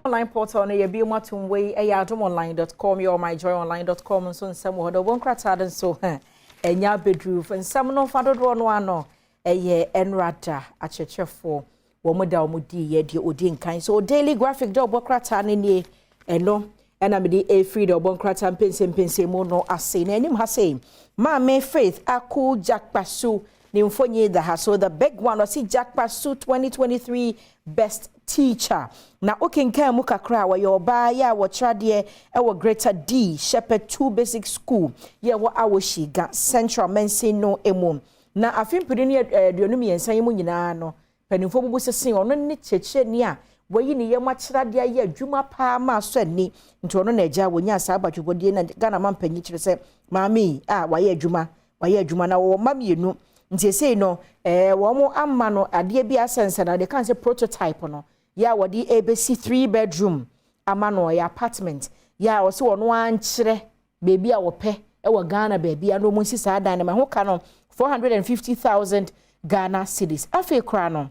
Online portal na ye bi matum we adomonline.com or myjoyonline.com so nsem ho do bon krata so enya bedru nsem no fa dodo no ano eye enrada achechefo wo moda wo di ye de odi nkan so daily graphic do bon krata ne nie eno ena me di free do bon krata pense mu no ase na enim ha sei ma me faith aku jakpasu ni mfonye da ha so the big one was jakpasu 2023 best teacher na okenkan mu kakra wa yo ba ya wo trade e wo greater D shepherd 2 basic school ye wo awoshiga central mensin no emu na afimpiri ne aduonum yensan mu nyina no panimfo bubu sesen ono ne cheche ni a wayi ne ye machirade ya adwuma pa ma so ani nti ono na agya wonya asa abadwobodie na Ghana mampanyi kire se maami waye adwuma na wo mamienu nti sei no wo mo amma no ade bi asense na de kan se prototype no ya wodi ABC 3 bedroom ama no ya apartment ya wo se wono ankyere bebi a wo pe e wo Ghana bebi a no mo si saa dan na ho ka no 450,000 Ghana cedis afi kra no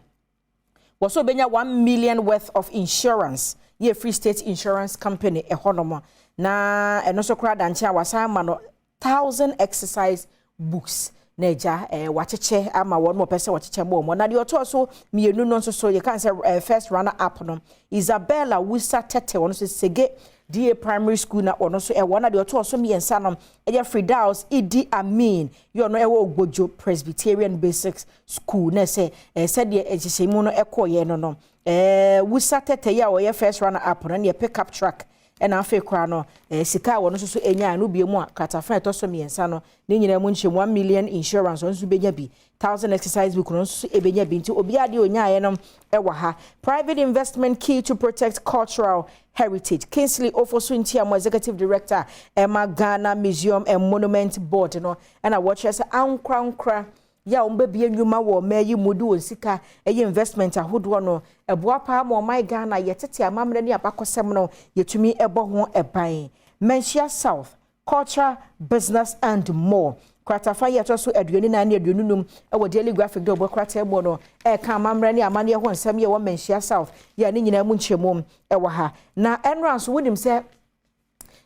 wo so benya 1 million worth of insurance ye Free State Insurance Company e honomo na eno so kra dan cha wasa ama no 1,000 exercise books neja wacheche ama won mo pese wacheche mo na de oto so mienu no so you can say first runner up no Isabella Wusa Tete won so sege DA primary school na ono so wona de oto so miensa no eja Fridaus Idi Amin you no ewo Ogbojo Presbyterian Basics School na say said de ejihemu no ekoye no Wusa Tete ya wo first runner up no na pick-up truck ena afi kwa no sika wono so enya no biemu a katafan to so miensa no ne nyina mu nche 1 million insurance onso benya bi 1,000 exercise book no so ebenya bi nti obi ade onya ye no ewa ha private investment key to protect cultural heritage Kingsley Ofosu Ntiamo executive director Emma Ghana Museum and Monument Board no ena watch say ankra ya ombe bia nwuma wo mayi mudu onsika eye investment ahodo no eboa pa ma my Ghana yetete amamre ne abakosem no yetumi ebo ho eban Menchia South culture business and more kwatafa yeto so aduani na ne aduanunum ewo daily graphic do bo kwata ebo no ka amamre ne amane ho nsam ye wo Menchia South ya ne nyina mu nchemum ewo ha na enrance wonim se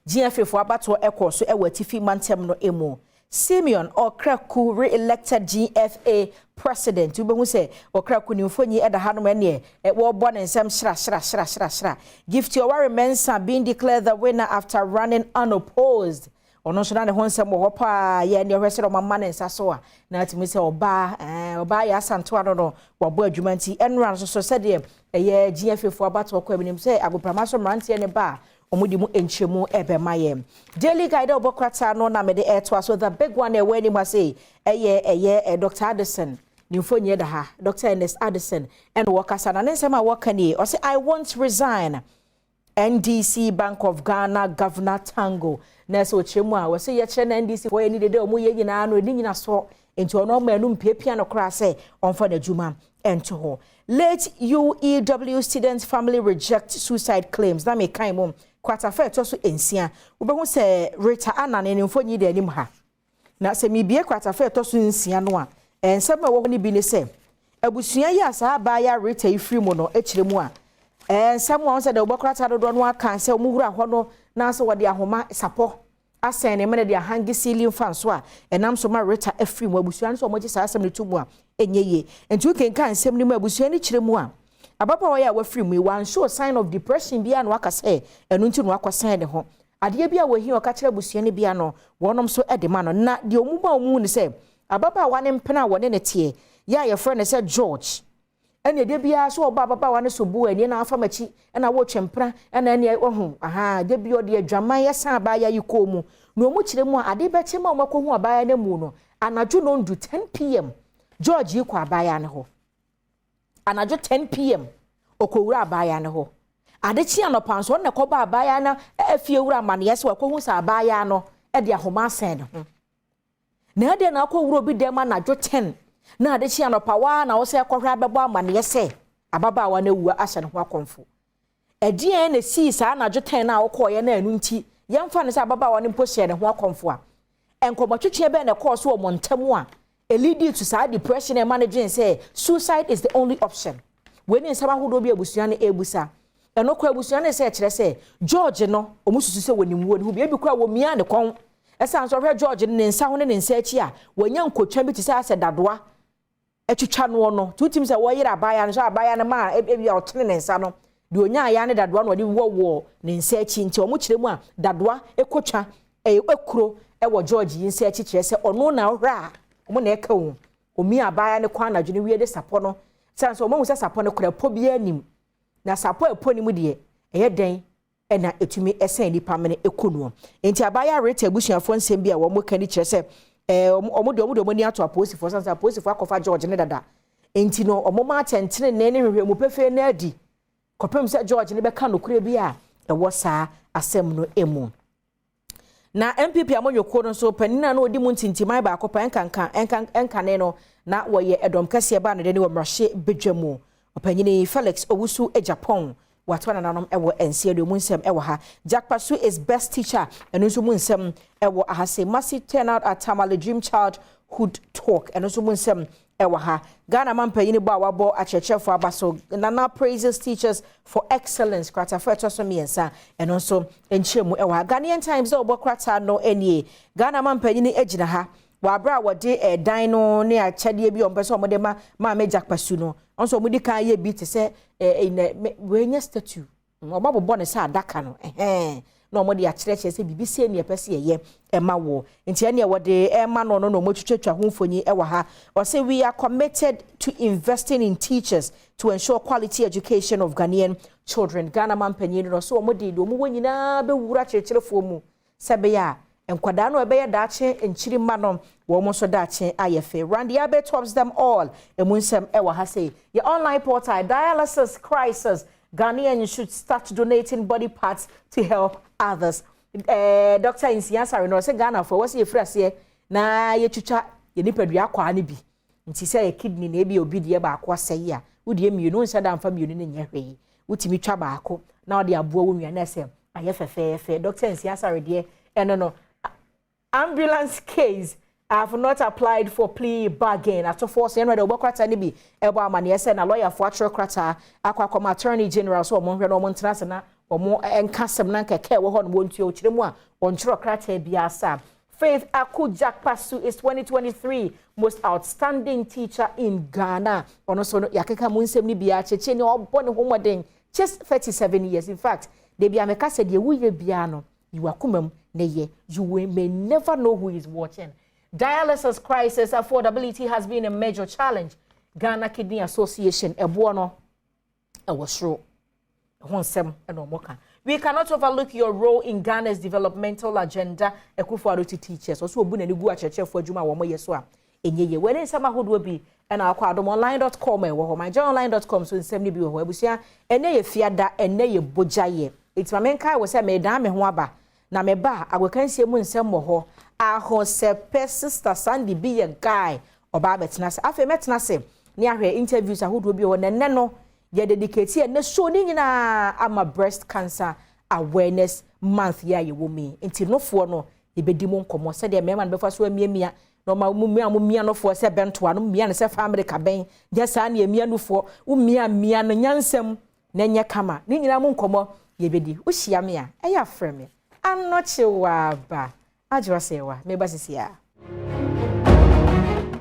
GFF abato ekoso ewo atifi mantem no emu Simeon Okraku re-elected GFA president. You be say Okraku ni mfonyi eda hanom ene wo born in some shra. Gift your worry Mensa being declared the winner after running unopposed. Ono so na ne honsem wo pa ye ne hwese ro mama ne nsaso a na atimi se oba ya santo ano no wo bo adwuma nti enran so said ye GFA fo abato ko eminim se agoprama so mrante ne ba omudi mu enchemu ebemaye daily guide obokrata no na mede eto so the big one we ni say Dr. Addison ni mfonye da ha Dr. Ernest Addison and wakasa na nsema wakani o say I won't resign NDC Bank of Ghana Governor Tango na so chemu a we say ye kire na NDC for ye ni dede omu ye nyina no ni nyina so enti ono ma enu mpiapia no kra say onfa na djuma ento ho late UEW students family reject suicide claims na me kan mom kwatafa to so ensia obehu se Rita Anane ne mfonyi de anim ha na se mibie kwatafa to so ensia no a ensem wo ni bi ne se abusua ya sa ba ya Rita ifri mu no ekire mu a ensem won se de obokrata do no aka se omuhura ho no na se wode ahoma sapo asen ne mene de hangi ceiling fan so a enam so ma Rita afri mu abusua so omoji sa asem ne tumu a enyeye entu kenkan ensem ni mu abusua ni kire mu a ababa wa ya wafiri mu wan show sign of depression bia no aka say enu nti no akwasan de ho ade bia wahi o ka kire busua ne bia no wonom so edema no na de omuma omu ni say ababa wa ne mpena wone ne tie ya ye friend say George ene de bia so oba ababa wa ne so bu ani na afa machi na wo twempra na ene ohu de bia o de adwaman ya san ba ya yikomu no omu kire mu ade be che ma omakohu abaya na mu no anadwo no ndu 10 pm George yi kwa abaya ne ho anajo 10 pm okowura abaya ne ho adechi anopanso na koba abaya na afie wura mane yese wakohu sa abaya no e de ahoma asen ne ho na de na akowura obi dem anajo 10 na adechi anopawa na wo se akohwa bebo amane yese ababa wa na wuwa ahye ne ho akonfo edie na si sa anajo 10 na akoye na anu nti yemfa ne sa ababa wa ne mpo hye ne ho akonfo a enkomotwetwe be na course wo montamu a lead to sad depression and managing say suicide is the only option. When in some who do be a busian ebusa, eno kwa abusua na se kire se George no omususu se wonimu woni hu bi kwa wo mia ne kon esa nso hwe George ne nsa ho ne nsa achi a wanya nkotwa bi ti se ase dadoa etwitwa no tutim se wo yira abaya no so abaya ne ma ebi a otene ne nsa no de onya aya ne dadoa no de wo ne nsa achi nti omu kire mu a dadoa ekotwa ekuro ewo George yin nsa achi kire se ono na hra omu na eka wo omi abaya ne kwa na dwene wie de sapo no sanso omu se sapo ne kura po bia nim na sapo epo ni mu de eye den ena etumi esen nipa mene ekonuo enti abaya rete abusuafo nsem bia wo mo kani kire se omo ni ato aposifo sansa aposifo akofa George ne dada enti no omo ma atentene ne ne hwehwe mu pefe na adi kopem se George ne beka nokure bia ewo saa asem no emu na MPP amonyoko no so panina na odi mu ntintimai ba akopa enkane no na wo ye Adom kase ba ne de ne wo mrahye Badwam opanyini Felix Owusu Japan watwana nanom ewo ensie de munsem ewo ha Jackpasu is best teacher eno so munsem ewo ahase massive turnout at Tamale Dream Childhood Talk eno so munsem ewo ha Ghana mampanyini bo awabo achechefo abaso nana praises teachers for excellence krata feto so miensa eno so enchemu ewo ha Ghanaian Times obo krata no enie Ghana mampanyini ejina ha wabra wode dan no ne achade bi ompeso omode ma Jackpasu no onso omudi kan ye bi te se wenya statue obabo ne sa adaka no na omode ya kire se bibisi eni epese ye ema wo nti ene wode ema no omotwetwa ho mfonyi ewa ha o say we are committed to investing in teachers to ensure quality education of Ghanaian children Ghana mampanyi no so omode do mu wonyina be wura kirikirefo mu sebe ya enkwada no ebe daache enchiri manom wo mo so daache ayefe Randy Abe tops them all emunsem ewa ha say your online portal dialysis crisis Ghanaians should start donating body parts to help others Dr. Insiansari no say Ghana for what's your phrase na ye twitwa ye nipadua kwa ne bi nti say ye kidney na ebi obi de ba akwa say a wo de mienu nsa da mfa mienu ne nya hwee wutimi twa ba ako na wo de aboa wo nua na say ayefefefe Dr. Insiansari de no ambulance case I have not applied for plea bargain at force and ready obokrata ni bi ebo amane ese na lawyer for atro krata akwa attorney general so omo hwe no omo ntrase na omo enkasem na keke wo ho no wontu o kiremu a ontro krata bia asa Faith Jackpasu is 2023 most outstanding teacher in Ghana ono so yakeka mu nsem ni bia cheche ni obo ne homoden just 37 years in fact de bia meka se de wuye bia no you akomam na ye you may never know who is watching. Dialysis crisis affordability has been a major challenge. Ghana Kidney Association ebono ewosro honsem enomoka. We cannot overlook your role in Ghana's developmental agenda ekufo to teachers. Also obu na ni gu achechefo adwuma wo moyeso a enyeye. Wele nsama hodo bi na akwa adomonline.com e wo ho myjoyonline.com so nsem ni bi wo ho abusua ene ye fiada ene ye bojaye. Itmamenka wo se me dan me ho aba na me ba agwakansie mu nsem mo ho ahosepe sister Sandy be a guy oba betena se afa metena se ne ahwe interviews ahodo bi wo nenne no ye dedicate na show ni nyina ama breast cancer awareness month ya ye wo mi nti nofo no e bedi mu nkomo se de mema no befa so amiamia no ma mumia no fo se bentoa no mia ne se family ka ben je sa na amia no fo umia no nyansem na nya kama ni nyina mu nkomo ye bedi wo hia me a eya frame anoche wa ba ajwa sewa meba sisia